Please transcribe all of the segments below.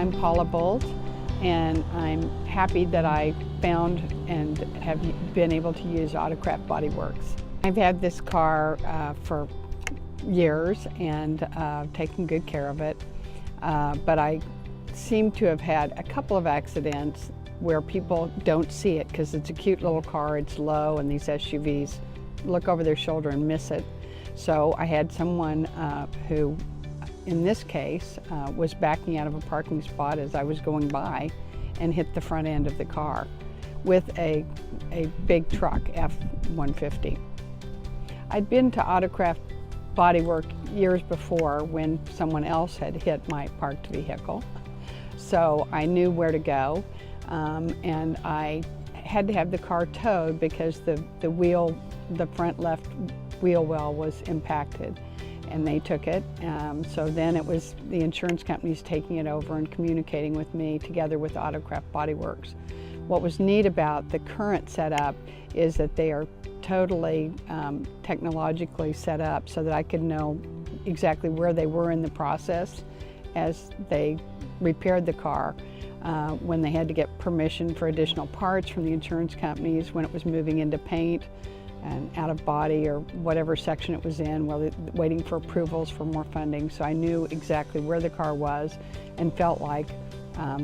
I'm Paula Boldt, and I'm happy that I found and have been able to use Autocraft Bodywerks. I've had this car for years and taken good care of it, but I seem to have had a couple of accidents where people don't see it because it's a cute little car, it's low, and these SUVs look over their shoulder and miss it. So I had someone who, in this case, was backing out of a parking spot as I was going by and hit the front end of the car with a big truck, F-150. I'd been to Autocraft Bodywork years before when someone else had hit my parked vehicle. So I knew where to go, and I had to have the car towed because the front left wheel well was impacted, and they took it. So then it was the insurance companies taking it over and communicating with me together with Autocraft Bodywerks. What was neat about the current setup is that they are totally technologically set up so that I could know exactly where they were in the process as they repaired the car, when they had to get permission for additional parts from the insurance companies, when it was moving into paint and out of body or whatever section it was in, waiting for approvals for more funding. So I knew exactly where the car was and felt like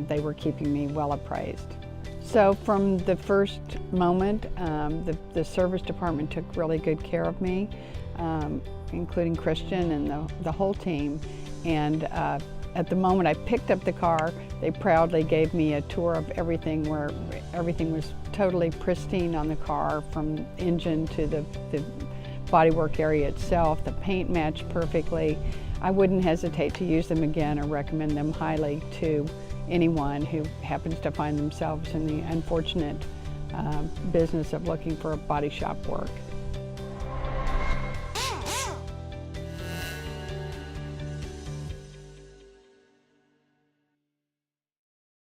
they were keeping me well appraised. So from the first moment, the service department took really good care of me, including Christian and the whole team. And at the moment I picked up the car, they proudly gave me a tour of everything, where everything was totally pristine on the car, from engine to the bodywork area itself. The paint matched perfectly. I wouldn't hesitate to use them again or recommend them highly to anyone who happens to find themselves in the unfortunate business of looking for body shop work.